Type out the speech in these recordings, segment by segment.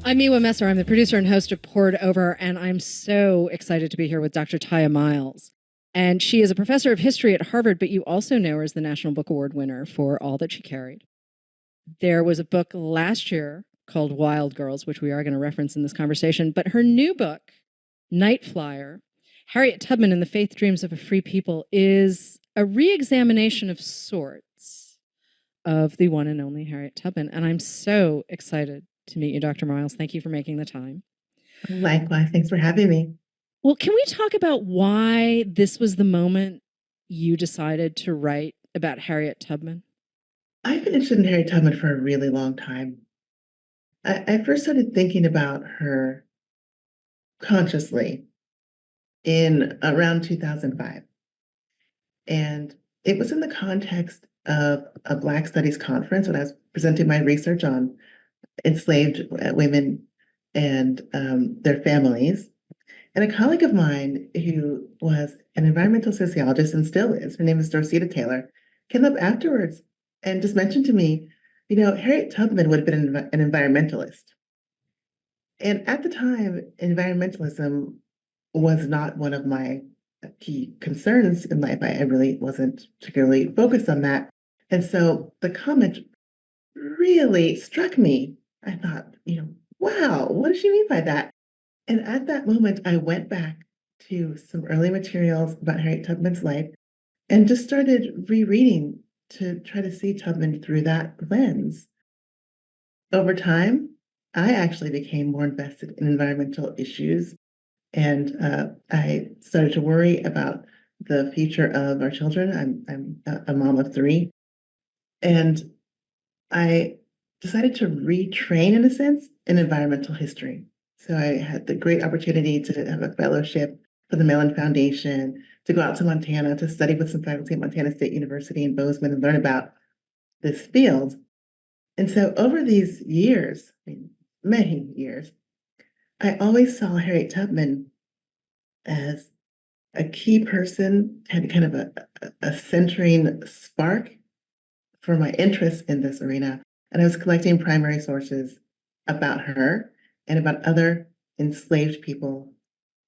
I'm Miwa Messer. I'm the producer and host of Poured Over, and I'm so excited to be here with Dr. Tiya Miles. And she is a professor of history at Harvard, but you also know her as the National Book Award winner for All That She Carried. There was a book last year called Wild Girls, which we are going to reference in this conversation, but her new book, Night Flyer, Harriet Tubman and the Faith Dreams of a Free People, is a re-examination of sorts of the one and only Harriet Tubman. And I'm so excited to meet you, Dr. Miles. Thank you for making the time. Likewise. Thanks for having me. Well, can we talk about why this was the moment you decided to write about Harriet Tubman? I've been interested in Harriet Tubman for a really long time. I first started thinking about her consciously in around 2005. And it was in the context of a Black Studies conference when I was presenting my research on enslaved women and their families. And a colleague of mine who was an environmental sociologist and still is, her name is Dorceta Taylor, came up afterwards and just mentioned to me, Harriet Tubman would have been an environmentalist. And at the time, environmentalism was not one of my key concerns in life. I really wasn't particularly focused on that. And so the comment really struck me. I thought, wow, what does she mean by that? And at that moment, I went back to some early materials about Harriet Tubman's life and just started rereading to try to see Tubman through that lens. Over time, I actually became more invested in environmental issues, and I started to worry about the future of our children. I'm a mom of three, and I decided to retrain, in a sense, in environmental history. So I had the great opportunity to have a fellowship for the Mellon Foundation, to go out to Montana to study with some faculty at Montana State University in Bozeman and learn about this field. And so over these years, many years, I always saw Harriet Tubman as a key person, had kind of a centering spark for my interest in this arena. And I was collecting primary sources about her and about other enslaved people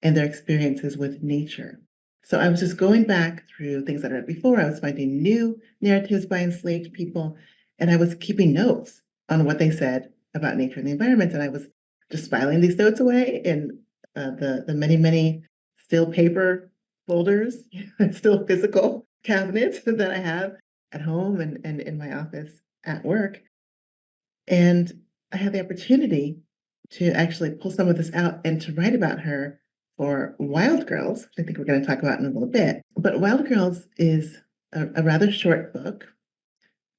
and their experiences with nature. So I was just going back through things that I read before. I was finding new narratives by enslaved people, and I was keeping notes on what they said about nature and the environment. And I was just filing these notes away in the many, many still paper folders, still physical cabinets that I have at home and in my office at work. And I had the opportunity to actually pull some of this out and to write about her for Wild Girls, which I think we're going to talk about in a little bit. But Wild Girls is a rather short book,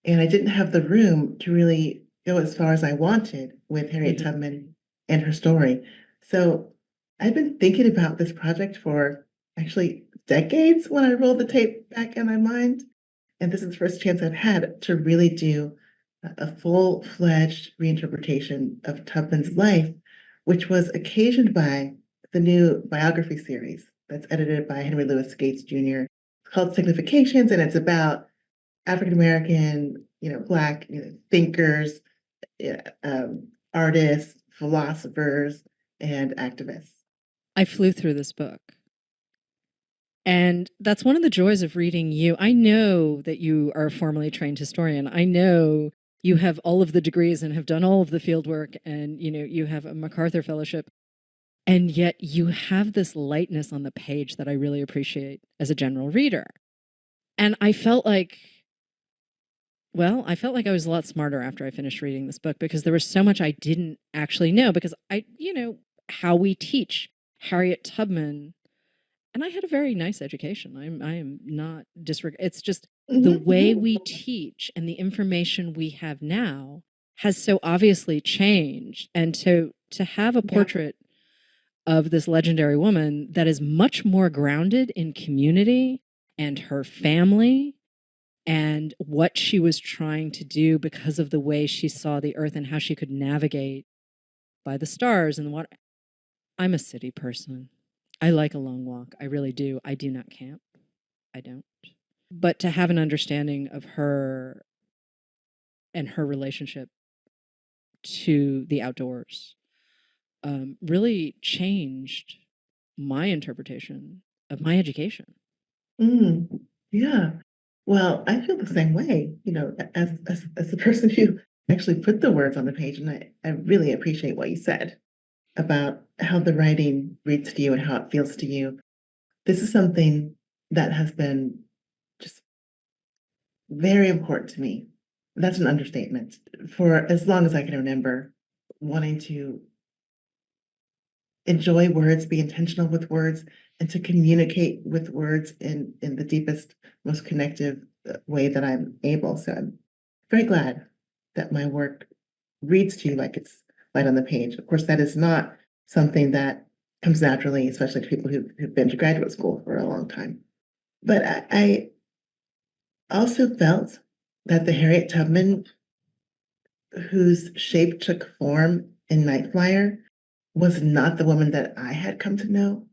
and I didn't have the room to really go as far as I wanted with Harriet Tubman and her story. So I've been thinking about this project for actually decades when I rolled the tape back in my mind. And this is the first chance I've had to really do a full-fledged reinterpretation of Tubman's life, which was occasioned by the new biography series that's edited by Henry Louis Gates Jr. It's called Significations, and it's about African American, Black thinkers, artists, philosophers, and activists. I flew through this book. And that's one of the joys of reading you. I know that you are a formally trained historian. I know you have all of the degrees and have done all of the field work, and you have a MacArthur fellowship. And yet you have this lightness on the page that I really appreciate as a general reader. And I felt like I was a lot smarter after I finished reading this book, because there was so much I didn't actually know, because how we teach Harriet Tubman, and I had a very nice education. I am not it's just the way we teach and the information we have now has so obviously changed. And to have a portrait of this legendary woman that is much more grounded in community and her family and what she was trying to do because of the way she saw the earth and how she could navigate by the stars and the water. I'm a city person. I like a long walk. I really do. I do not camp. I don't. But to have an understanding of her and her relationship to the outdoors really changed my interpretation of my education. Yeah. Well, I feel the same way, as the person who actually put the words on the page, and I really appreciate what you said about how the writing reads to you and how it feels to you. This is something that has been just very important to me. That's an understatement. For as long as I can remember, wanting to enjoy words, be intentional with words, and to communicate with words in the deepest, most connective way that I'm able. So I'm very glad that my work reads to you like it's light on the page. Of course, that is not something that comes naturally, especially to people who've been to graduate school for a long time. But I also felt that the Harriet Tubman whose shape took form in Night Flyer was not the woman that I had come to know.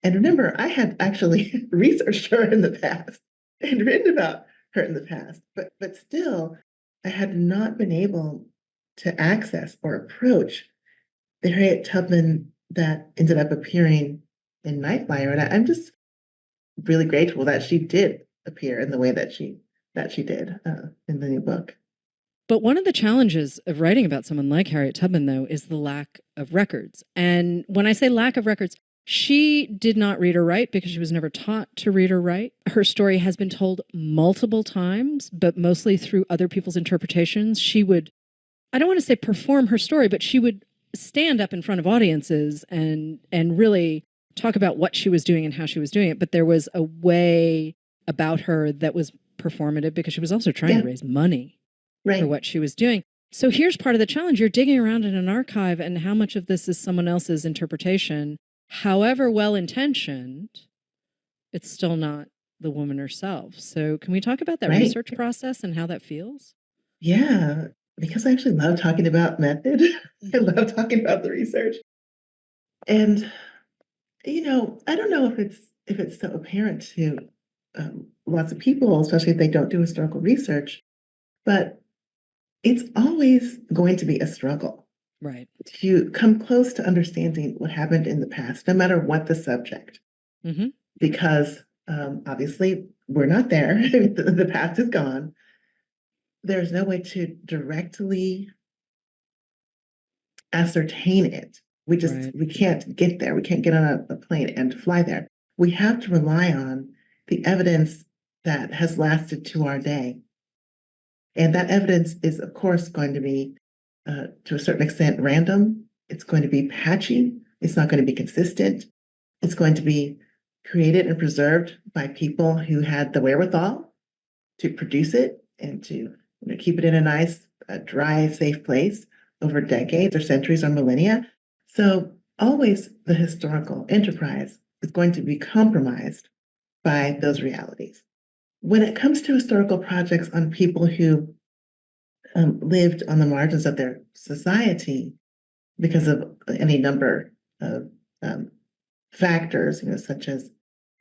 And remember, I had actually researched her in the past and written about her in the past, but still, I had not been able to access or approach the Harriet Tubman that ended up appearing in Night Flyer. And I'm just really grateful that she did appear in the way that she did in the new book. But one of the challenges of writing about someone like Harriet Tubman, though, is the lack of records. And when I say lack of records, she did not read or write because she was never taught to read or write. Her story has been told multiple times, but mostly through other people's interpretations. She would, I don't want to say perform her story, but she would stand up in front of audiences and really talk about what she was doing and how she was doing it. But there was a way about her that was performative because she was also trying to Yeah, raise money for right. what she was doing. So here's part of the challenge. You're digging around in an archive, and how much of this is someone else's interpretation, however well intentioned, it's still not the woman herself. So, can we talk about that Right. research process and how that feels? Yeah, because I actually love talking about method. I Mhm. love talking about the research. And I don't know if it's so apparent to lots of people, especially if they don't do historical research, but it's always going to be a struggle Right. to come close to understanding what happened in the past, no matter what the subject, Hmm. because obviously we're not there. The past is gone. There's no way to directly ascertain it. Right. We can't get there. We can't get on a plane and fly there. We have to rely on the evidence that has lasted to our day. And that evidence is, of course, going to be, to a certain extent, random. It's going to be patchy. It's not going to be consistent. It's going to be created and preserved by people who had the wherewithal to produce it and to keep it in a nice, dry, safe place over decades or centuries or millennia. So always the historical enterprise is going to be compromised by those realities. When it comes to historical projects on people who lived on the margins of their society because of any number of um, factors, such as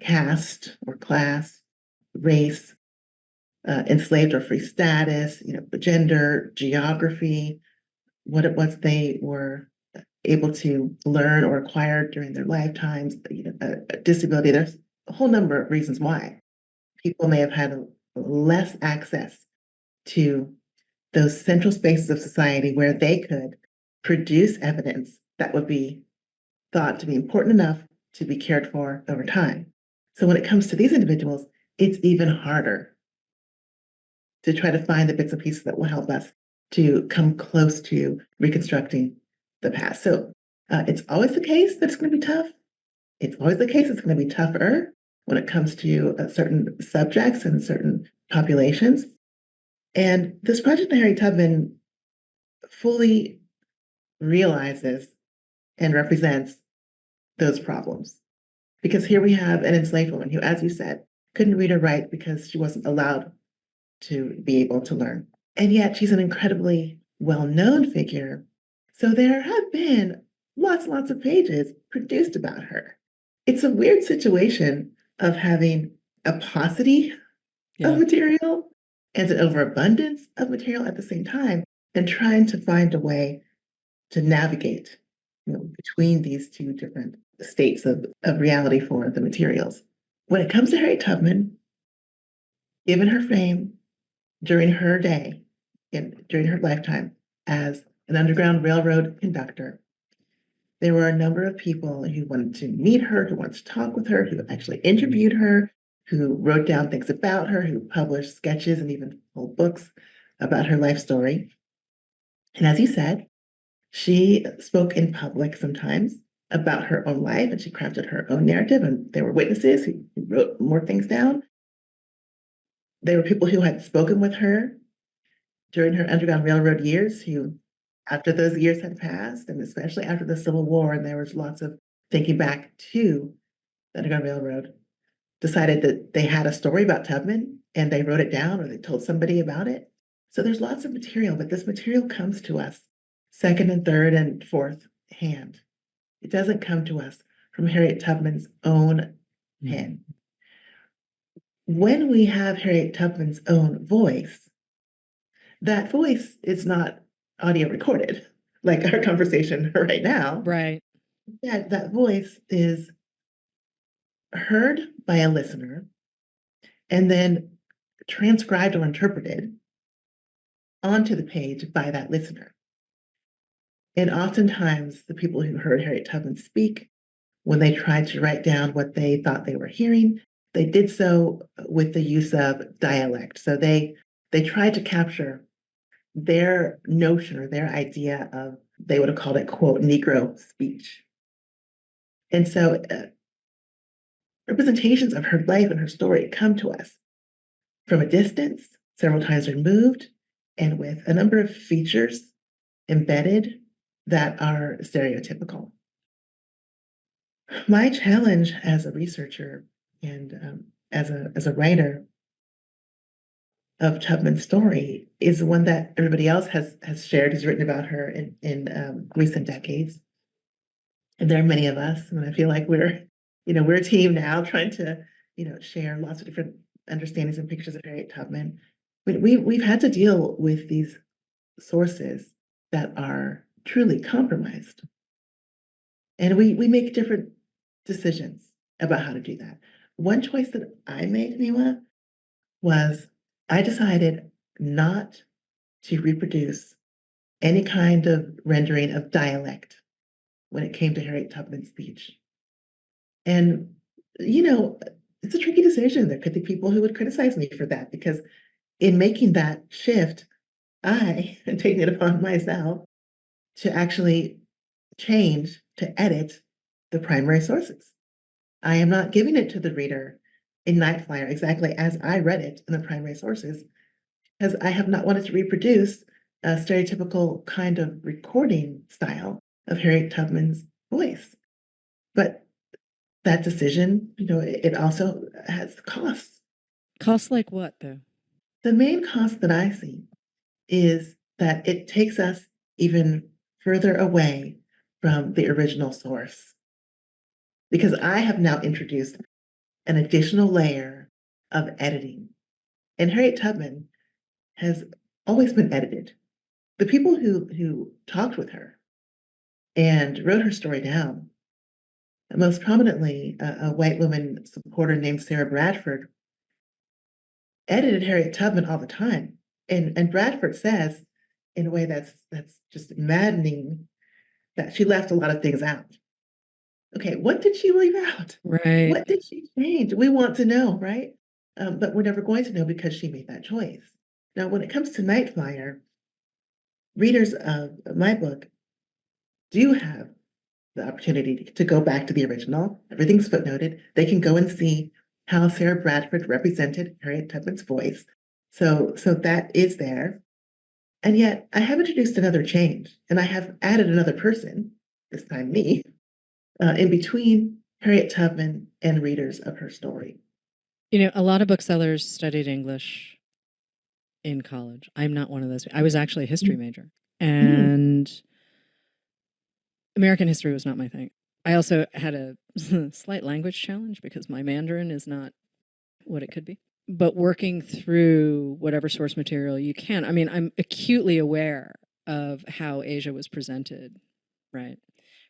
caste or class, race, enslaved or free status, gender, geography, what it was they were able to learn or acquire during their lifetimes, a disability. There's a whole number of reasons why people may have had less access to those central spaces of society where they could produce evidence that would be thought to be important enough to be cared for over time. So when it comes to these individuals, it's even harder to try to find the bits and pieces that will help us to come close to reconstructing the past. So it's always the case that it's going to be tough. It's always the case it's going to be tougher when it comes to certain subjects and certain populations. And this project by Harry Tubman fully realizes and represents those problems. Because here we have an enslaved woman who, as you said, couldn't read or write because she wasn't allowed to be able to learn. And yet she's an incredibly well-known figure. So there have been lots of pages produced about her. It's a weird situation of having a paucity of Yeah. material and an overabundance of material at the same time and trying to find a way to navigate between these two different states of reality for the materials. When it comes to Harriet Tubman, given her fame during her day, during her lifetime as an Underground Railroad conductor, there were a number of people who wanted to meet her, who wanted to talk with her, who actually interviewed her, who wrote down things about her, who published sketches and even whole books about her life story. And as you said, she spoke in public sometimes about her own life, and she crafted her own narrative, and there were witnesses who wrote more things down. There were people who had spoken with her during her Underground Railroad years who, after those years had passed, and especially after the Civil War, and there was lots of thinking back to the Underground Railroad, decided that they had a story about Tubman and they wrote it down or they told somebody about it. So there's lots of material, but this material comes to us second and third and fourth hand. It doesn't come to us from Harriet Tubman's own pen. When we have Harriet Tubman's own voice, that voice is not audio recorded, like our conversation right now. Right. That voice is heard by a listener and then transcribed or interpreted onto the page by that listener. And oftentimes, the people who heard Harriet Tubman speak, when they tried to write down what they thought they were hearing, they did so with the use of dialect. So they tried to capture their notion or their idea of, they would have called it, quote, Negro speech. And so representations of her life and her story come to us from a distance, several times removed, and with a number of features embedded that are stereotypical. My challenge as a researcher and as a writer of Tubman's story is one that everybody else has shared, has written about her in recent decades. And there are many of us, and I feel like we're a team now trying to, share lots of different understandings and pictures of Harriet Tubman. But we've had to deal with these sources that are truly compromised. And we make different decisions about how to do that. One choice that I made, Miwa, was I decided not to reproduce any kind of rendering of dialect when it came to Harriet Tubman's speech. And, it's a tricky decision. There could be people who would criticize me for that because in making that shift, I am taking it upon myself to actually change, to edit the primary sources. I am not giving it to the reader in Night Flyer exactly as I read it in the primary sources, because I have not wanted to reproduce a stereotypical kind of recording style of Harriet Tubman's voice. But that decision, it also has costs. Costs like what, though? The main cost that I see is that it takes us even further away from the original source. Because I have now introduced an additional layer of editing. And Harriet Tubman has always been edited. The people who talked with her and wrote her story down, most prominently a white woman supporter named Sarah Bradford, edited Harriet Tubman all the time. And Bradford says, in a way that's just maddening, that she left a lot of things out. Okay, what did she leave out? Right. What did she change? We want to know, right? But we're never going to know because she made that choice. Now, when it comes to Night Flyer, readers of my book do have the opportunity to go back to the original. Everything's footnoted. They can go and see how Sarah Bradford represented Harriet Tubman's voice. So that is there. And yet I have introduced another change and I have added another person, this time me, in between Harriet Tubman and readers of her story. A lot of booksellers studied English in college. I'm not one of those. I was actually a history major, Mm. and American history was not my thing. I also had a slight language challenge because my Mandarin is not what it could be. But working through whatever source material you can, I mean, I'm acutely aware of how Asia was presented, right?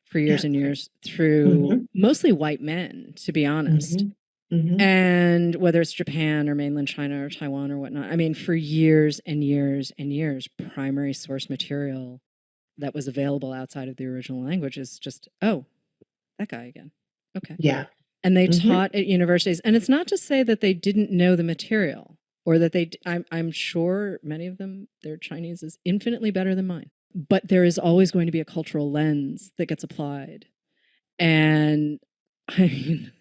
for years Yeah. and years through Mhm. mostly white men, to be honest. Mhm. Mhm. And whether it's Japan or mainland China or Taiwan or whatnot, I mean, for years and years and years, primary source material that was available outside of the original language is just, oh, that guy again. Okay. Yeah. And they Mhm. taught at universities. And it's not to say that they didn't know the material or that I'm sure many of them, their Chinese is infinitely better than mine. But there is always going to be a cultural lens that gets applied. And I mean,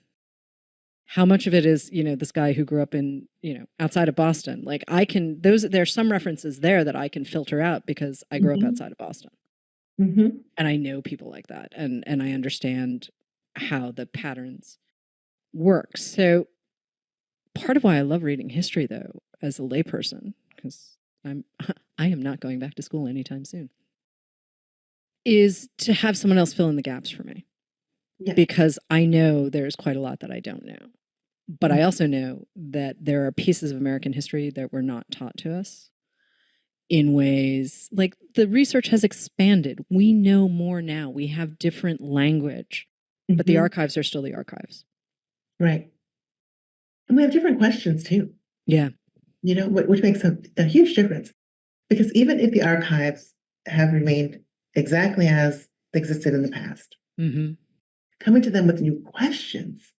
how much of it is, this guy who grew up in, outside of Boston? Like there's some references there that I can filter out because I grew up Mhm. outside of Boston. Mhm. And I know people like that. And I understand how the patterns work. So part of why I love reading history though, as a layperson, because I'm I am not going back to school anytime soon, is to have someone else fill in the gaps for me. Yeah. Because I know there's quite a lot that I don't know. But I Mhm. also know that there are pieces of American history that were not taught to us in ways like the research has expanded. We know more now. We have different language, but the Mhm. archives are still the archives. Right. And we have different questions too, Yeah. which makes a huge difference. Because even if the archives have remained exactly as they existed in the past, Hmm. coming to them with new questions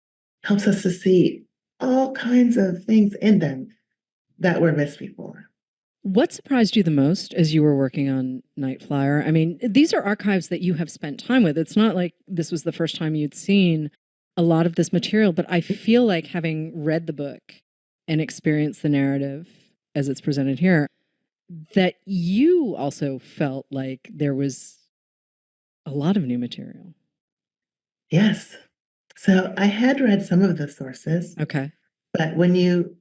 helps us to see all kinds of things in them that were missed before. What surprised you the most as you were working on Night Flyer? I mean, these are archives that you have spent time with. It's not like this was the first time you'd seen a lot of this material, but I feel like having read the book and experienced the narrative as it's presented here, that you also felt like there was a lot of new material. Yes. So I had read some of the sources, Okay. but when you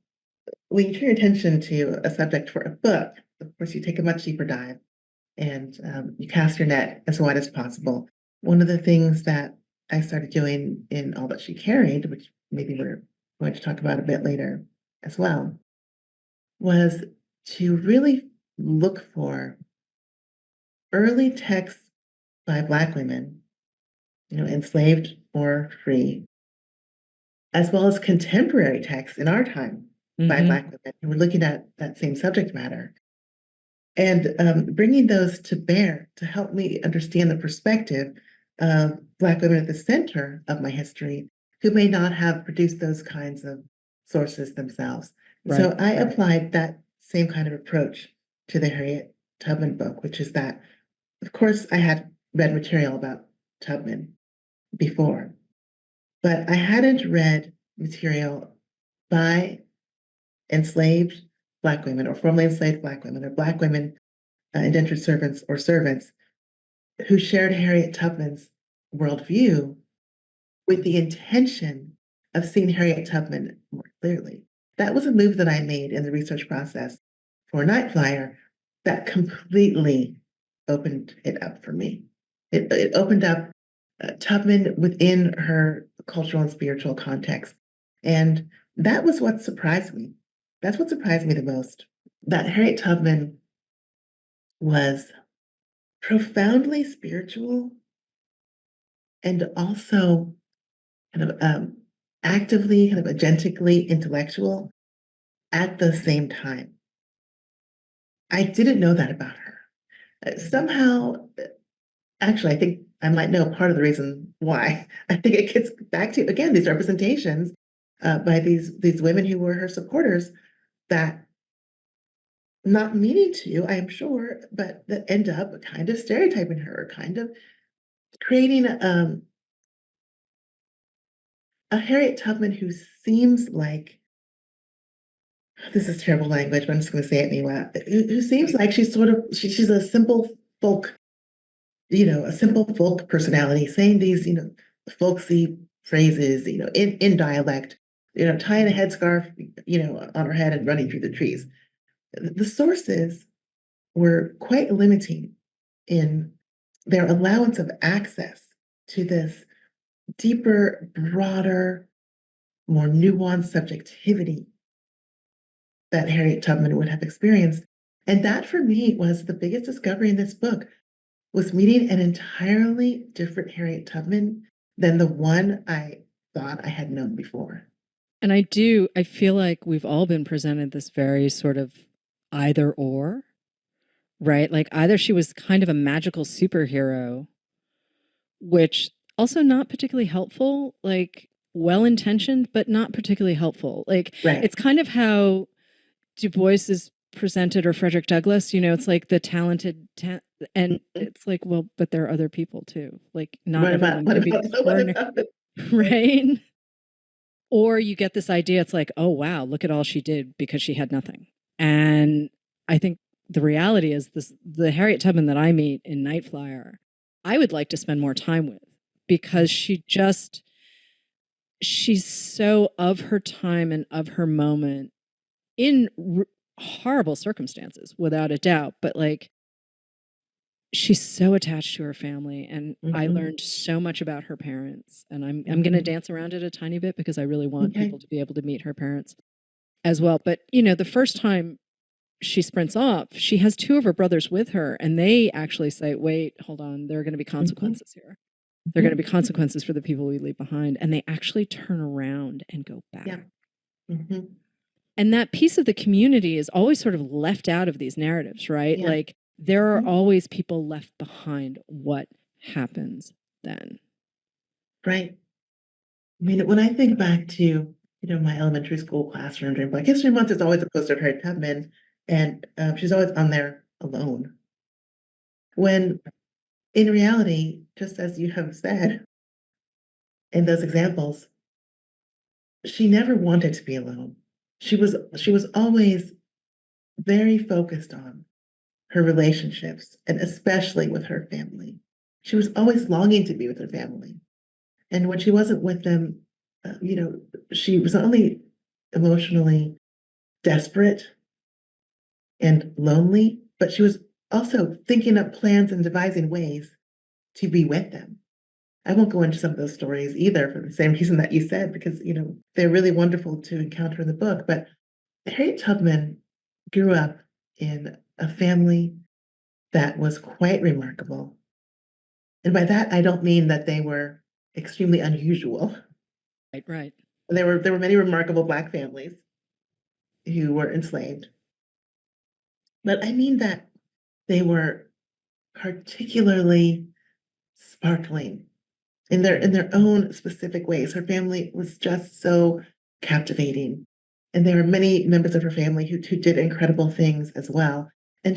turn your attention to a subject for a book, of course, you take a much deeper dive and you cast your net as wide as possible. One of the things that I started doing in All That She Carried, which maybe we're going to talk about a bit later as well, was to really look for early texts by Black women, enslaved or free, as well as contemporary texts in our time by Hmm. Black women who were looking at that same subject matter and bringing those to bear to help me understand the perspective of Black women at the center of my history who may not have produced those kinds of sources themselves. And Right. so I applied that same kind of approach to the Harriet Tubman book, which is that, of course, I had read material about Tubman before, but I hadn't read material by enslaved Black women or formerly enslaved Black women or Black women, indentured servants or servants who shared Harriet Tubman's worldview with the intention of seeing Harriet Tubman more clearly. That was a move that I made in the research process for Night Flyer that completely opened it up for me. It opened up Tubman within her cultural and spiritual context. And that was what surprised me. That's what surprised me the most. That Harriet Tubman was profoundly spiritual and also kind of actively, kind of agentically intellectual at the same time. I didn't know that about her. Somehow, actually, I think I might know part of the reason why. I think it gets back to again these representations by these women who were her supporters that not meaning to, I am sure, but that end up kind of stereotyping her, kind of creating a Harriet Tubman who seems like this is terrible language, but I'm just going to say it anyway. Who seems like she's a simple folk, a simple folk personality, saying these, folksy phrases, in dialect, tying a headscarf, on her head and running through the trees. The sources were quite limiting in their allowance of access to this deeper, broader, more nuanced subjectivity that Harriet Tubman would have experienced. And that for me was the biggest discovery in this book. was meeting an entirely different Harriet Tubman than the one I thought I had known before. And I feel like we've all been presented this very sort of either or, right? Like either she was kind of a magical superhero, which also not particularly helpful, like well intentioned, but not particularly helpful. Like Right. it's kind of how Du Bois is presented or Frederick Douglass, it's like the talented, and Mhm. it's like, well, but there are other people too. Like not What about everyone what can be about what extraordinary, about the right? Or you get this idea, it's like, oh, wow, look at all she did because she had nothing. And I think the reality is this the Harriet Tubman that I meet in Night Flyer, I would like to spend more time with because she's so of her time and of her moment in horrible circumstances, without a doubt. But like, she's so attached to her family, and I Mhm, learned so much about her parents. And I'm going to mhm. dance around it a tiny bit because I really want Okay. people to be able to meet her parents as well. But, the first time she sprints off, she has two of her brothers with her, and they actually say, wait, hold on, there are going to be Mhm, consequences here. There are going to be mhm. consequences for the people we leave behind. And they actually turn around and go Yeah. back. Mhm. And that piece of the community is always sort of left out of these narratives, right? Yeah. Like there are Mhm. always people left behind. What happens then? Right. I mean, when I think back to, my elementary school classroom during Black History Month, there's always a poster of Harriet Tubman, and she's always on there alone. When in reality, just as you have said in those examples, she never wanted to be alone. She was always very focused on her relationships, and especially with her family. She was always longing to be with her family. And when she wasn't with them, she was not only emotionally desperate and lonely, but she was also thinking up plans and devising ways to be with them. I won't go into some of those stories either for the same reason that you said, because, they're really wonderful to encounter in the book. But Harriet Tubman grew up in a family that was quite remarkable. And by that, I don't mean that they were extremely unusual. Right, right. There were many remarkable Black families who were enslaved, but I mean that they were particularly sparkling in their own specific ways. Her family was just so captivating, and there were many members of her family who did incredible things as well. And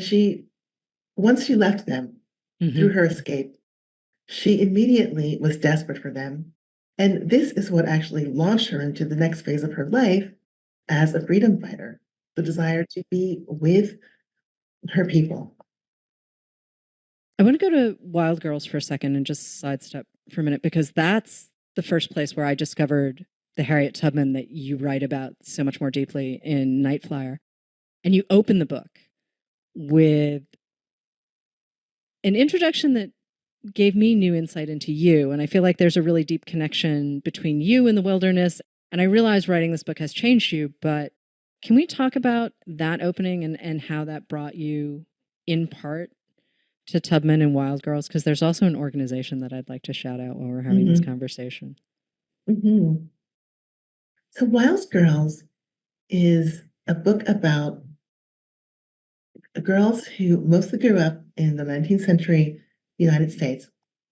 once she left them Hmm. through her escape, she immediately was desperate for them. And this is what actually launched her into the next phase of her life as a freedom fighter, the desire to be with her people. I want to go to Wild Girls for a second and just sidestep for a minute because that's the first place where I discovered the Harriet Tubman that you write about so much more deeply in Night Flyer. And you open the book with an introduction that gave me new insight into you. And I feel like there's a really deep connection between you and the wilderness. And I realize writing this book has changed you, but can we talk about that opening and how that brought you in part to Tubman and Wild Girls? Because there's also an organization that I'd like to shout out while we're having this Mhm, conversation. mhm. So Wild Girls is a book about girls who mostly grew up in the 19th century United States,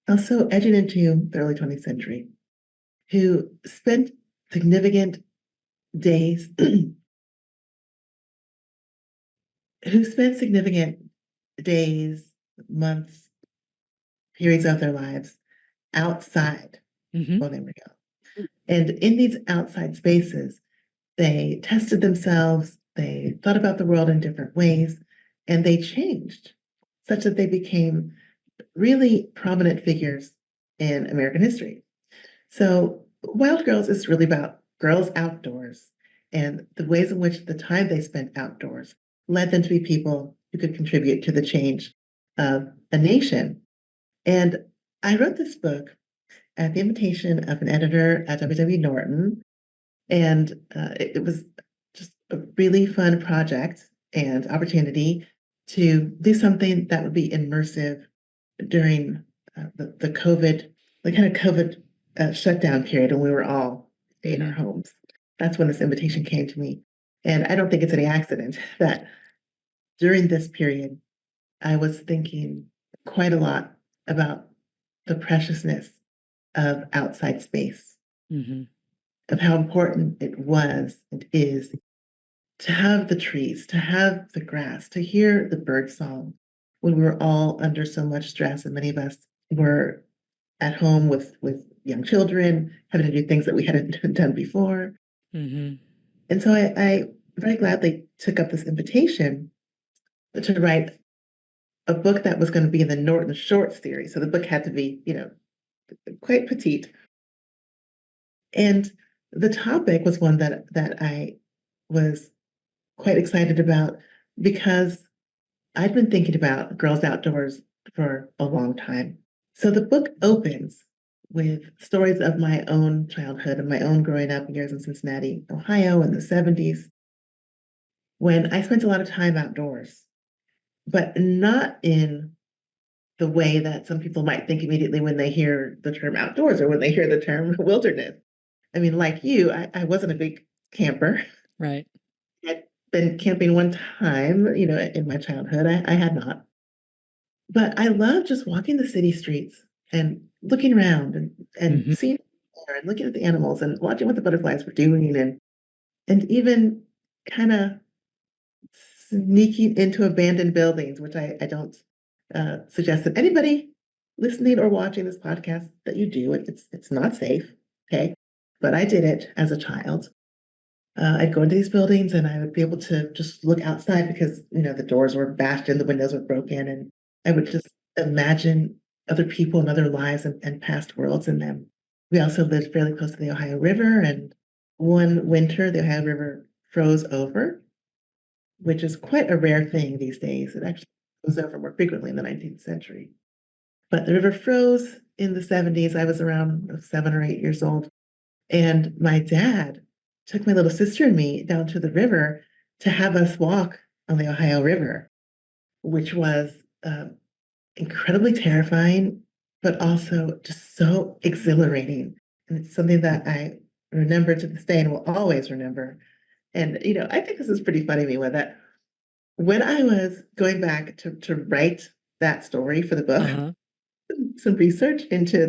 also edging into the early 20th century, who spent significant days, who spent significant days, months, periods of their lives outside. Hmm. Well, there we go. And in these outside spaces, they tested themselves, they thought about the world in different ways, and they changed such that they became really prominent figures in American history. So, Wild Girls is really about girls outdoors and the ways in which the time they spent outdoors led them to be people who could contribute to the change of a nation. And I wrote this book at the invitation of an editor at W. Norton, and it was just a really fun project and opportunity to do something that would be immersive during the COVID, the kind of COVID shutdown period when we were all in our homes. That's when this invitation came to me. And I don't think it's any accident that during this period, I was thinking quite a lot about the preciousness of outside space, of how important it was and is to have the trees, to have the grass, to hear the bird song when we were all under so much stress, and many of us were at home with young children, having to do things that we hadn't done before. And so I very gladly took up this invitation to write a book that was going to be in the Norton Short series. So the book had to be, quite petite. And the topic was one that I was quite excited about because I'd been thinking about girls outdoors for a long time. So the book opens with stories of my own childhood and my own growing up years in Cincinnati, Ohio in the 70s, when I spent a lot of time outdoors, but not in the way that some people might think immediately when they hear the term outdoors or when they hear the term wilderness. I mean, like you, I wasn't a big camper. Right. I'd been camping one time, in my childhood. I had not. But I love just walking the city streets and looking around and seeing there and looking at the animals and watching what the butterflies were doing and even kind of sneaking into abandoned buildings, which I don't suggest that anybody listening or watching this podcast that you do. It's not safe, okay? But I did it as a child. I'd go into these buildings and I would be able to just look outside because, the doors were bashed in, the windows were broken, and I would just imagine other people and other lives and past worlds in them. We also lived fairly close to the Ohio River, and one winter, the Ohio River froze over, which is quite a rare thing these days. It actually goes over more frequently in the 19th century. But the river froze in the 70s. I was around 7 or 8 years old. And my dad took my little sister and me down to the river to have us walk on the Ohio River, which was incredibly terrifying, but also just so exhilarating. And it's something that I remember to this day and will always remember. And, I think this is pretty funny, Miwa, that when I was going back to write that story for the book, some research into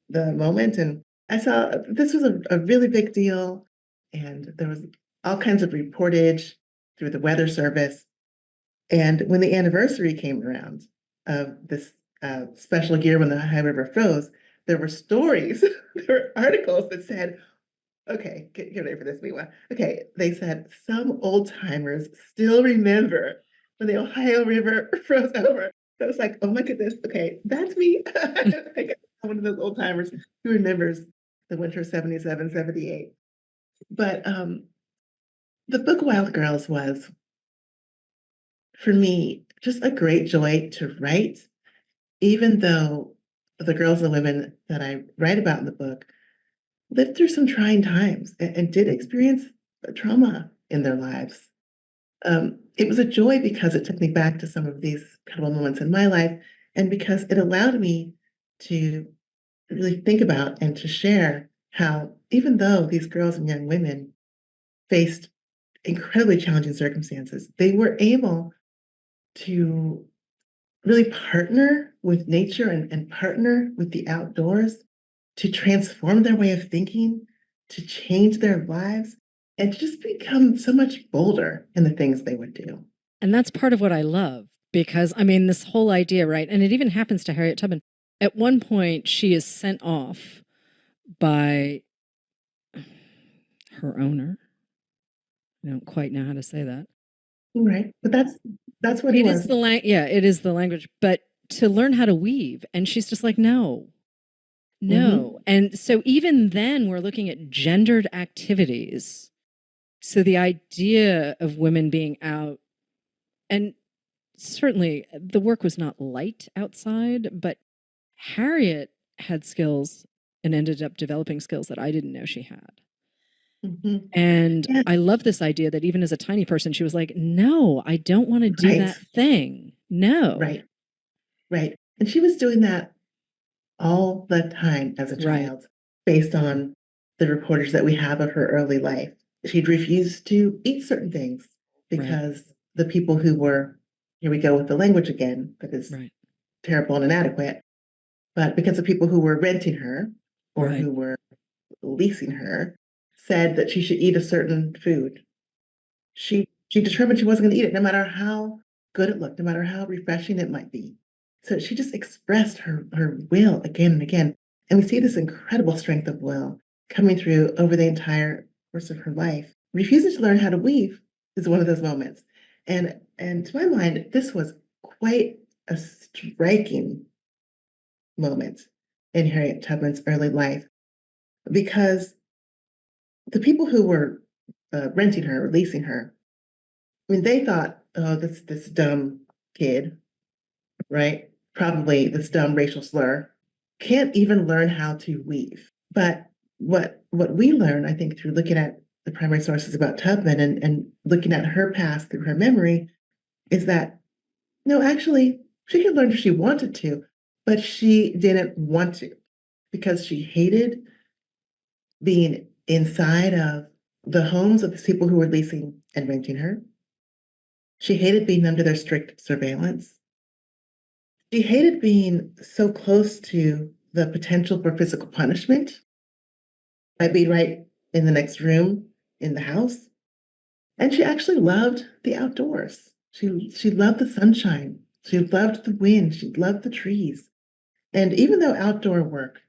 the moment, and I saw this was a really big deal, and there was all kinds of reportage through the Weather Service. And when the anniversary came around of this special year when the Ohio River froze, there were stories, there were articles that said, okay, get ready for this, Miwa. Okay, they said some old timers still remember when the Ohio River froze over. So I was like, oh my goodness, okay, that's me. I guess I'm one of those old timers who remembers the winter of 77, 78. But the book Wild Girls was, for me, just a great joy to write, even though the girls and women that I write about in the book lived through some trying times and did experience trauma in their lives. It was a joy because it took me back to some of these incredible moments in my life, and because it allowed me to really think about and to share how, even though these girls and young women faced incredibly challenging circumstances, they were able to really partner with nature and partner with the outdoors to transform their way of thinking, to change their lives, and to just become so much bolder in the things they would do. And that's part of what I love because, I mean, this whole idea, right? And it even happens to Harriet Tubman. At one point, she is sent off by her owner. I don't quite know how to say that. Right. But that's what he It is was. the yeah, it is the language, but to learn how to weave. And she's just like, no, no. And so even then, we're looking at gendered activities. So the idea of women being out, and certainly the work was not light outside, but Harriet had skills and ended up developing skills that I didn't know she had. And Yeah. I love this idea that even as a tiny person, she was like, no, I don't want to do that thing. No. Right. Right. And she was doing that all the time as a Right. child, based on the reporters that we have of her early life. She'd refuse to eat certain things Right. because the people who were, here we go with the language again, that is Right. terrible and inadequate, but because the people who were renting her or Right. who were leasing her said that she should eat a certain food. She determined she wasn't going to eat it, no matter how good it looked, no matter how refreshing it might be. So she just expressed her will again and again. And we see this incredible strength of will coming through over the entire course of her life. Refusing to learn how to weave is one of those moments. And to my mind, this was quite a striking moment in Harriet Tubman's early life because the people who were renting her or leasing her, I mean, they thought, oh, this dumb kid, right? Probably this dumb racial slur, can't even learn how to weave. But what we learn, I think, through looking at the primary sources about Tubman and looking at her past through her memory, is that no, actually, she could learn if she wanted to, but she didn't want to because she hated being inside of the homes of the people who were leasing and renting her. She hated being under their strict surveillance. She hated being so close to the potential for physical punishment by being right in the next room in the house. And she actually loved the outdoors. She loved the sunshine. She loved the wind. She loved the trees. And even though outdoor work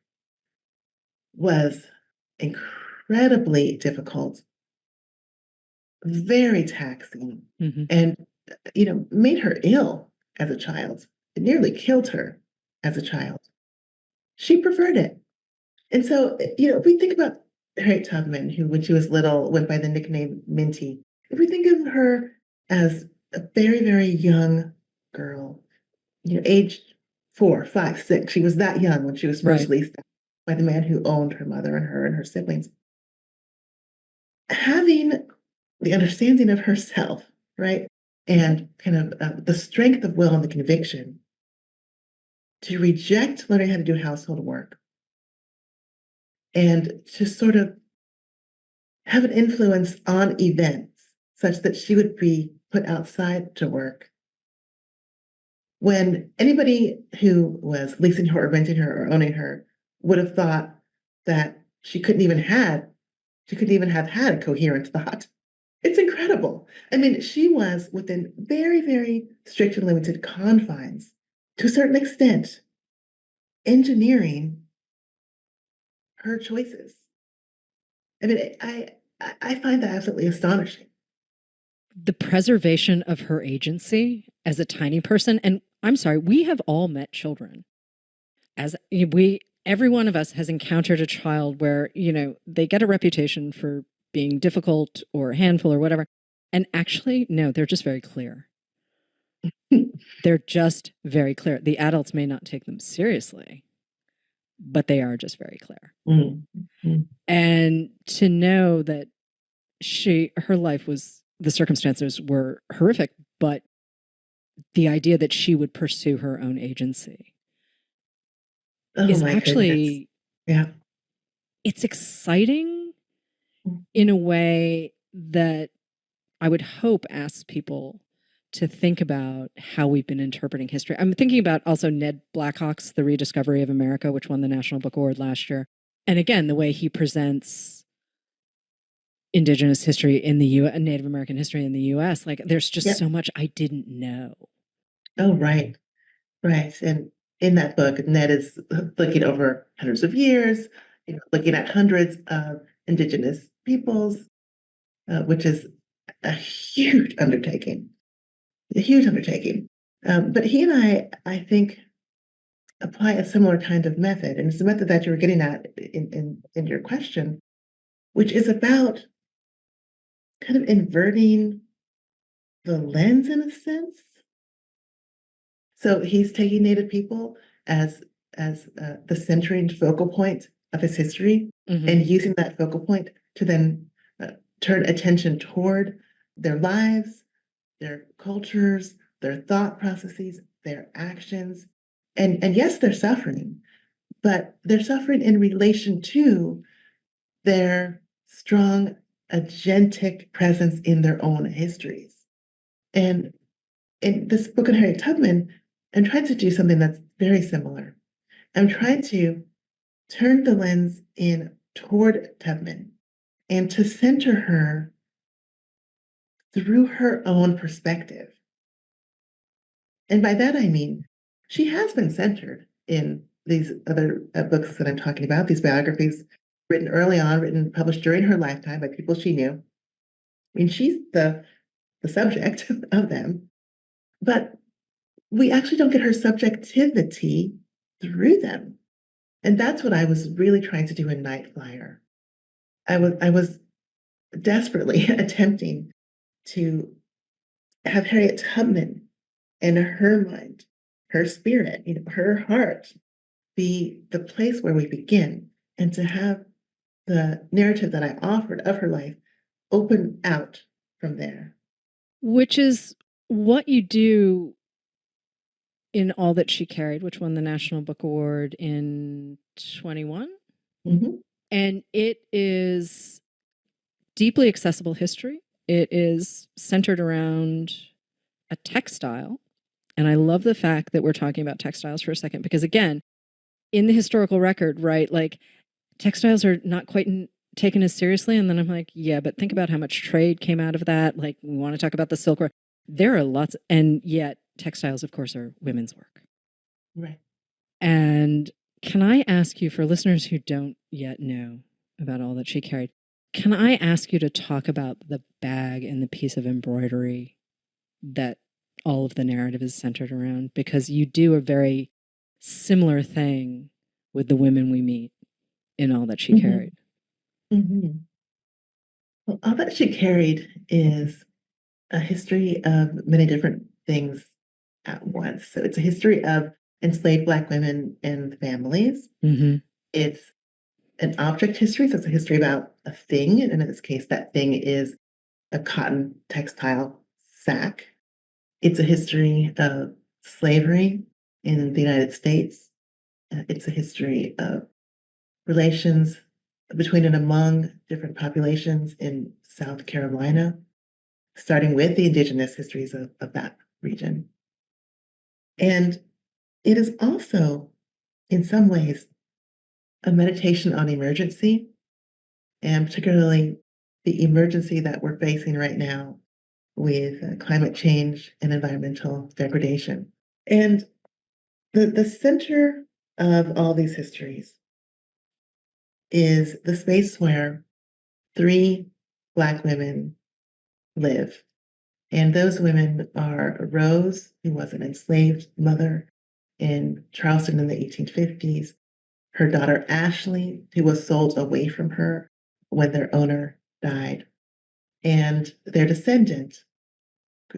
was incredibly difficult, very taxing, Hmm. and made her ill as a child. It nearly killed her as a child. She preferred it. And so, if we think about Harriet Tubman, who, when she was little, went by the nickname Minty, if we think of her as a very, very young girl, aged 4, 5, 6, she was that young when she was first Right. leased out by the man who owned her mother and her and her siblings. Having the understanding of herself, right? And kind of the strength of will and the conviction to reject learning how to do household work and to sort of have an influence on events such that she would be put outside to work. When anybody who was leasing her or renting her or owning her would have thought that she couldn't even have had a coherent thought. It's incredible. I mean, she was within very, very strict and limited confines, to a certain extent, engineering her choices. I mean, I find that absolutely astonishing. The preservation of her agency as a tiny person. And I'm sorry, we have all met children. As we, every one of us has encountered a child where, they get a reputation for being difficult or a handful or whatever. And actually, no, they're just very clear. They're just very clear. The adults may not take them seriously, but they are just very clear. Mm, mm. And to know that her life was, the circumstances were horrific, but the idea that she would pursue her own agency Oh is my goodness. actually, Yeah. it's exciting Mm. in a way that I would hope asks people to think about how we've been interpreting history. I'm thinking about also Ned Blackhawk's The Rediscovery of America, which won the National Book Award last year. And again, the way he presents Indigenous history in the U.S., Native American history in the U.S., like there's just Yep. so much I didn't know. Oh, right. Right. And in that book, Ned is looking over hundreds of years, looking at hundreds of indigenous peoples, which is a huge undertaking, a huge undertaking. But he and I think, apply a similar kind of method, and it's the method that you were getting at in your question, which is about kind of inverting the lens in a sense. So he's taking Native people as the centering focal point of his history, Mm-hmm. and using that focal point to then turn attention toward their lives, their cultures, their thought processes, their actions, And yes, they're suffering, but they're suffering in relation to their strong agentic presence in their own histories. And in this book on Harriet Tubman, I'm trying to do something that's very similar. I'm trying to turn the lens in toward Tubman and to center her through her own perspective. And by that, I mean, she has been centered in these other books that I'm talking about, these biographies written early on, written, published during her lifetime by people she knew. I mean, she's the subject of them, but we actually don't get her subjectivity through them. And that's what I was really trying to do in Night Flyer. I was desperately attempting to have Harriet Tubman and her mind, her spirit, her heart be the place where we begin, and to have the narrative that I offered of her life open out from there. Which is what you do in All That She Carried, which won the National Book Award in 21. Mm-hmm. And it is deeply accessible history. It is centered around a textile. And I love the fact that we're talking about textiles for a second, because again, in the historical record, right, like textiles are not quite taken as seriously. And then I'm like, yeah, but think about how much trade came out of that. Like, we want to talk about the Silk Road. There are lots, and yet textiles, of course, are women's work. Right. And can I ask you, for listeners who don't yet know about All That She Carried, can I ask you to talk about the bag and the piece of embroidery that all of the narrative is centered around? Because you do a very similar thing with the women we meet in All That She Mm-hmm. Carried. Mm-hmm. Well, All That She Carried is a history of many different things at once. So it's a history of enslaved Black women and families. Mm-hmm. It's an object history, so it's a history about a thing, and in this case, that thing is a cotton textile sack. It's a history of slavery in the United States. It's a history of relations between and among different populations in South Carolina, starting with the indigenous histories of that region. And it is also, in some ways, a meditation on emergency, and particularly the emergency that we're facing right now with climate change and environmental degradation. And the center of all these histories is the space where three Black women live. And those women are Rose, who was an enslaved mother in Charleston in the 1850s, her daughter Ashley, who was sold away from her when their owner died, and their descendant,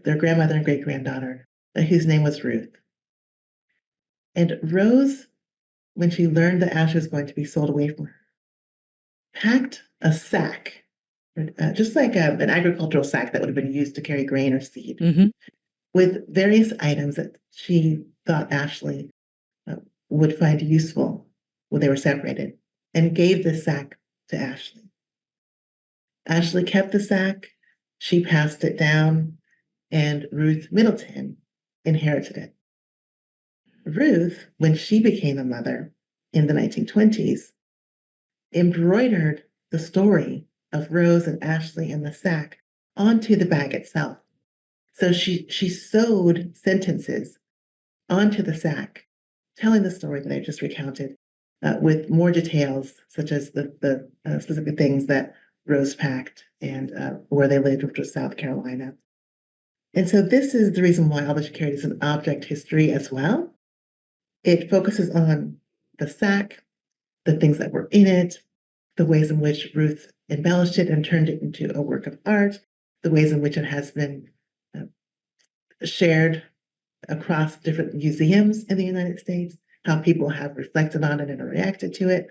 their grandmother and great granddaughter, whose name was Ruth. And Rose, when she learned that Ashley was going to be sold away from her, packed a sack, just like an agricultural sack that would have been used to carry grain or seed, Mm-hmm. with various items that she thought Ashley uh, would find useful when they were separated, and gave the sack to Ashley. Ashley kept the sack, she passed it down, and Ruth Middleton inherited it. Ruth, when she became a mother in the 1920s, embroidered the story of Rose and Ashley and the sack onto the bag itself. So she sewed sentences onto the sack, telling the story that I just recounted, with more details, such as the specific things that Rose packed and where they lived, which was South Carolina. And so this is the reason why All That She Carried is an object history as well. It focuses on the sack, the things that were in it, the ways in which Ruth embellished it and turned it into a work of art, the ways in which it has been uh, shared across different museums in the United States, how people have reflected on it and reacted to it,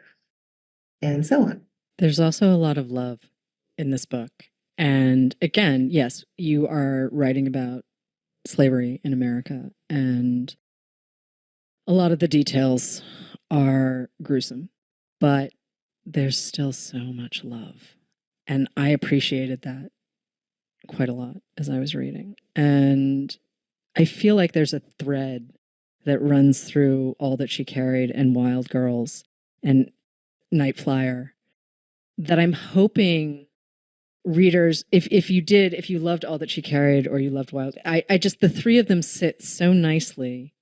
and so on. There's also a lot of love in this book. And again, yes, you are writing about slavery in America. And A lot of the details are gruesome, but there's still so much love. And I appreciated that quite a lot as I was reading. And I feel like there's a thread that runs through All That She Carried and Wild Girls and Night Flyer that I'm hoping readers, if you loved All That She Carried or you loved Wild, I just, the three of them sit so nicely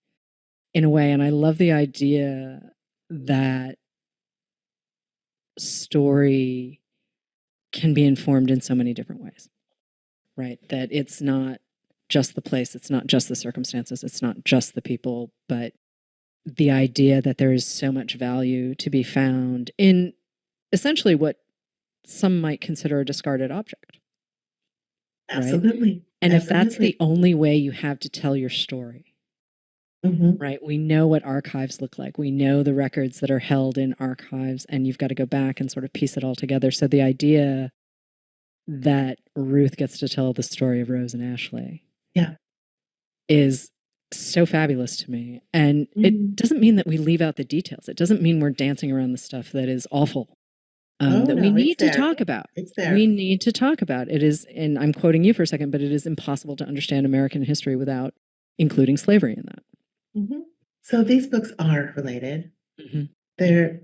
in a way. And I love the idea that story can be informed in so many different ways, right? That it's not just the place, it's not just the circumstances, it's not just the people, but the idea that there is so much value to be found in essentially what some might consider a discarded object, right? Absolutely. And if that's the Absolutely. only way you have to tell your story, Mhm. right? We know what archives look like. We know the records that are held in archives, and you've got to go back and sort of piece it all together. So the idea that Ruth gets to tell the story of Rose and Ashley Yeah. is so fabulous to me. And it Mhm. doesn't mean that we leave out the details. It doesn't mean we're dancing around the stuff that is awful, Oh, that we no, it's need to there. talk about. It's We there. need to talk about. It is, and I'm quoting you for a second, but it is impossible to understand American history without including slavery in that. Mhm. So these books are related. Mhm. They're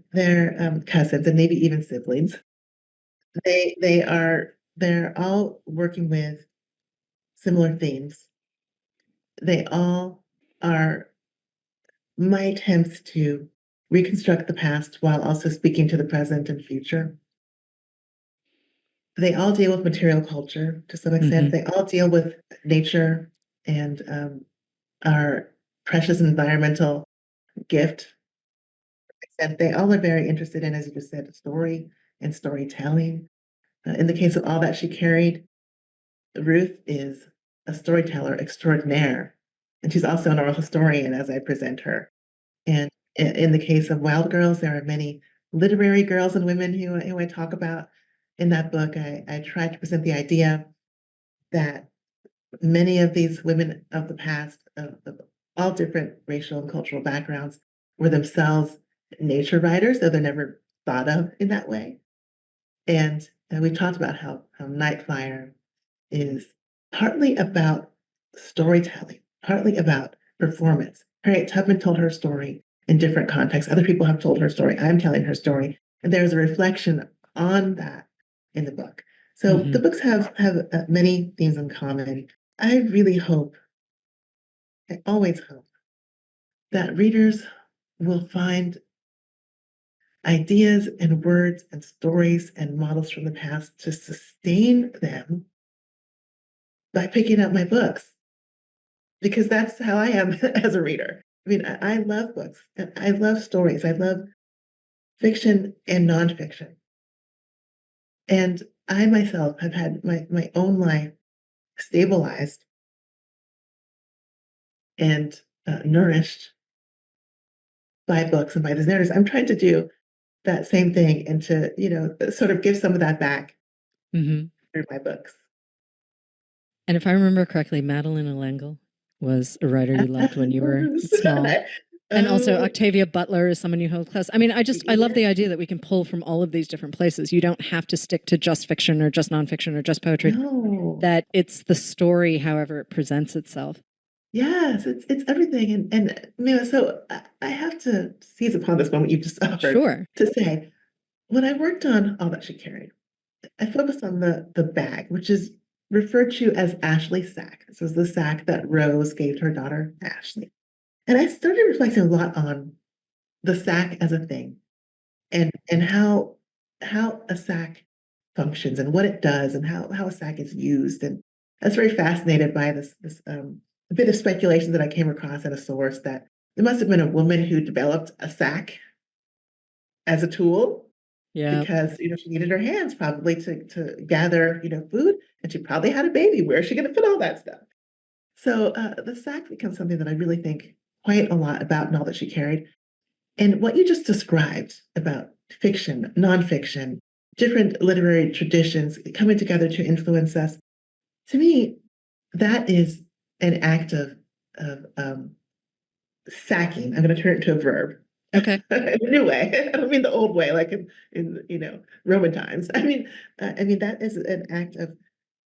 cousins and maybe even siblings. They're all working with similar themes. They all are my attempts to reconstruct the past while also speaking to the present and future. They all deal with material culture to some extent. Mhm. They all deal with nature and our precious environmental gift. And they all are very interested in, as you just said, story and storytelling. In the case of All That She Carried, Ruth is a storyteller extraordinaire, and she's also an oral historian as I present her. And in the case of Wild Girls, there are many literary girls and women who I talk about in that book. I try to present the idea that many of these women of the past, of all different racial and cultural backgrounds, were themselves nature writers, though they're never thought of in that way. And we talked about how Night Flyer is partly about storytelling, partly about performance. Harriet Tubman told her story in different contexts. Other people have told her story. I'm telling her story. And there's a reflection on that in the book. So the Mhm. books have many themes in common. I really hope, I always hope, that readers will find ideas and words and stories and models from the past to sustain them by picking up my books, because that's how I am as a reader. I mean, I love books. And I love stories. I love fiction and nonfiction. And I myself have had my own life stabilized and nourished by books and by these narratives. I'm trying to do that same thing and to, sort of give some of that back Mhm. through my books. And if I remember correctly, Madeline L'Engle was a writer you loved when you were small. And also Oh, Octavia Butler is someone you hold close. I mean, I love yeah. the idea that we can pull from all of these different places. You don't have to stick to just fiction or just nonfiction or just poetry. No. That it's the story, however it presents itself. Yes, it's everything, and Mila, so I have to seize upon this moment you've just offered Sure. to say, when I worked on All That She Carried, I focused on the bag, which is referred to as Ashley's sack. This was the sack that Rose gave to her daughter, Ashley. And I started reflecting a lot on the sack as a thing and how a sack functions and what it does and how a sack is used. And I was very fascinated by this a bit of speculation that I came across at a source that there must have been a woman who developed a sack as a tool Yeah. because she needed her hands probably to gather food, and she probably had a baby. Where is she going to put all that stuff? So the sack becomes something that I really think quite a lot about and all that she carried. And what you just described about fiction, nonfiction, different literary traditions coming together to influence us, to me, that is an act of sacking. I'm going to turn it into a verb Okay. in a new way. I don't mean the old way, like in Roman times. I mean that is an act of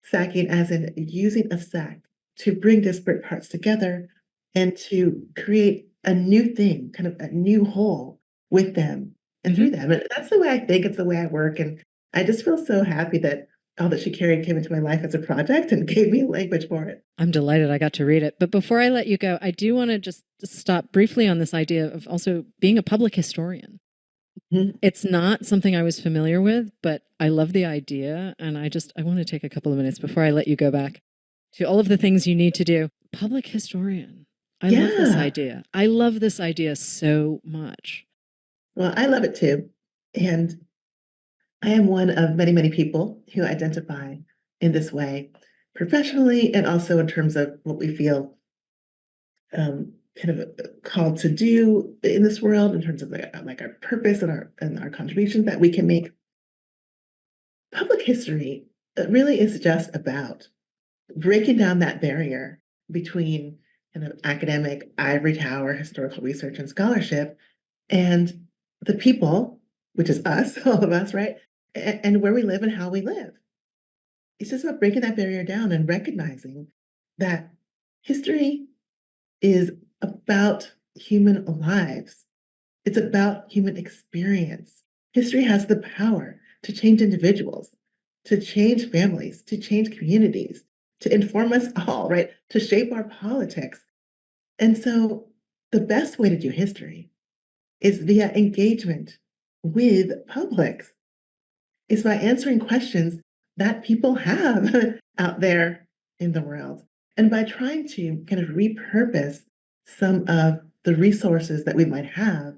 sacking, as in using a sack to bring disparate parts together and to create a new thing, kind of a new whole with them and through Hmm. them. And that's the way I think. It's the way I work, and I just feel so happy that all that she carried came into my life as a project and gave me language for it. I'm delighted I got to read it. But before I let you go, I do want to just stop briefly on this idea of also being a public historian. Mhm. It's not something I was familiar with, but I love the idea. And I want to take a couple of minutes before I let you go back to all of the things you need to do. Public historian. I love this Yeah. idea. I love this idea so much. Well, I love it too. And I am one of many, many people who identify in this way professionally and also in terms of what we feel kind of called to do in this world in terms of like our purpose and our contributions that we can make. Public history really is just about breaking down that barrier between kind of academic ivory tower historical research and scholarship and the people, which is us, all of us, right? And where we live and how we live. It's just about breaking that barrier down and recognizing that history is about human lives. It's about human experience. History has the power to change individuals, to change families, to change communities, to inform us all, right? To shape our politics. And so the best way to do history is via engagement with publics, is by answering questions that people have out there in the world, and by trying to kind of repurpose some of the resources that we might have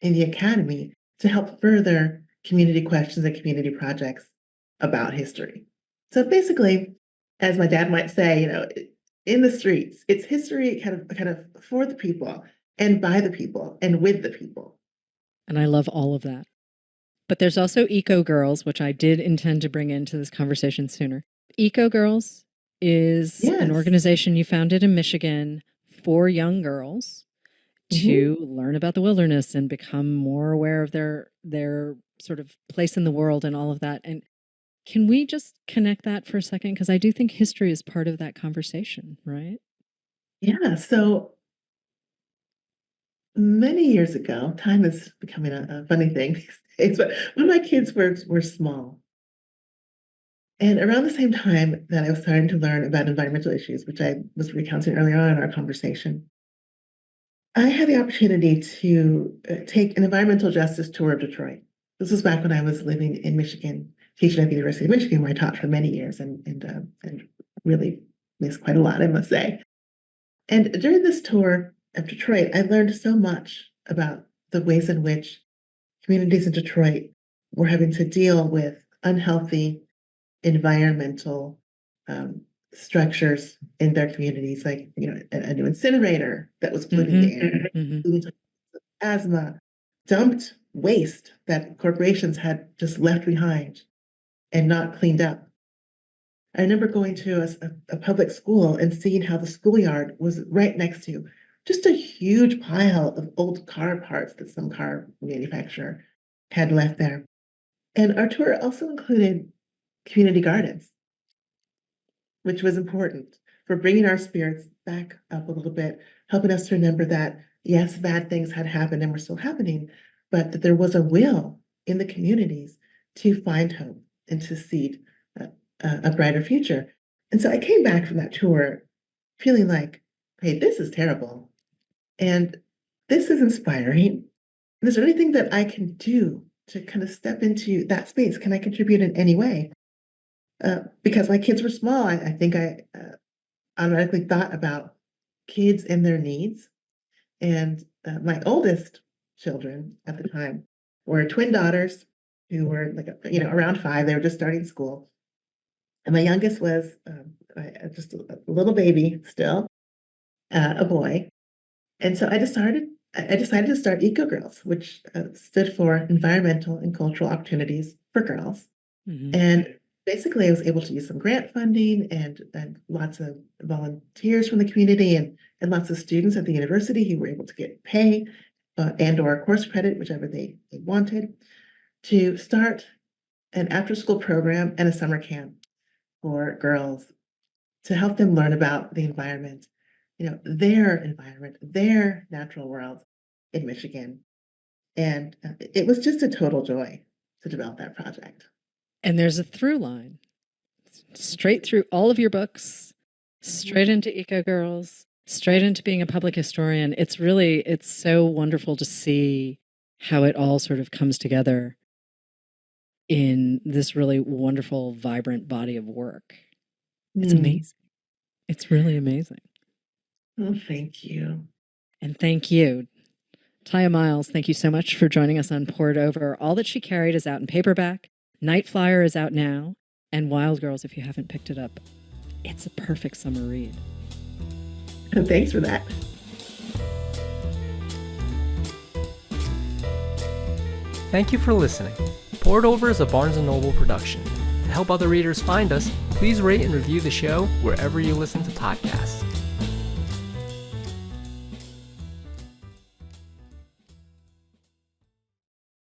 in the academy to help further community questions and community projects about history. So basically, as my dad might say, in the streets, it's history kind of for the people and by the people and with the people. And I love all of that. But there's also Eco Girls, which I did intend to bring into this conversation sooner. Eco Girls is an Yes. organization you founded in Michigan for young girls Mhm. to learn about the wilderness and become more aware of their sort of place in the world and all of that. And can we just connect that for a second? Because I do think history is part of that conversation, right? Yeah. So many years ago, time is becoming a funny thing these days, but when my kids were small, and around the same time that I was starting to learn about environmental issues, which I was recounting earlier on in our conversation, I had the opportunity to take an environmental justice tour of Detroit. This was back when I was living in Michigan, teaching at the University of Michigan, where I taught for many years and really missed quite a lot, I must say. And during this tour of Detroit, I learned so much about the ways in which communities in Detroit were having to deal with unhealthy environmental um, structures in their communities, like a new incinerator that was polluting Mm-hmm. the air, Mm-hmm. leading to asthma, dumped waste that corporations had just left behind and not cleaned up. I remember going to a public school and seeing how the schoolyard was right next to just a huge pile of old car parts that some car manufacturer had left there. And our tour also included community gardens, which was important for bringing our spirits back up a little bit, helping us to remember that, yes, bad things had happened and were still happening, but that there was a will in the communities to find hope and to seed a, a brighter future. And so I came back from that tour feeling like, hey, this is terrible. And this is inspiring. Is there anything that I can do to kind of step into that space? Can I contribute in any way? Because my kids were small, I think I automatically thought about kids and their needs. And my oldest children at the time were twin daughters who were like, around 5. They were just starting school. And my youngest was just a little baby still, a boy. And so I decided to start Eco Girls, which stood for Environmental and Cultural Opportunities for Girls. Mm-hmm. And basically I was able to use some grant funding and lots of volunteers from the community and lots of students at the university who were able to get pay and or course credit, whichever they wanted, to start an after-school program and a summer camp for girls to help them learn about the environment, their environment, their natural world in Michigan. And it was just a total joy to develop that project. And there's a through line straight through all of your books, straight into Eco Girls, straight into being a public historian. It's so wonderful to see how it all sort of comes together in this really wonderful, vibrant body of work. It's amazing. It's really amazing. Oh, thank you. And thank you. Tiya Miles, thank you so much for joining us on Poured Over. All That She Carried is out in paperback. Night Flyer is out now. And Wild Girls, if you haven't picked it up, it's a perfect summer read. Thanks for that. Thank you for listening. Poured Over is a Barnes & Noble production. To help other readers find us, please rate and review the show wherever you listen to podcasts.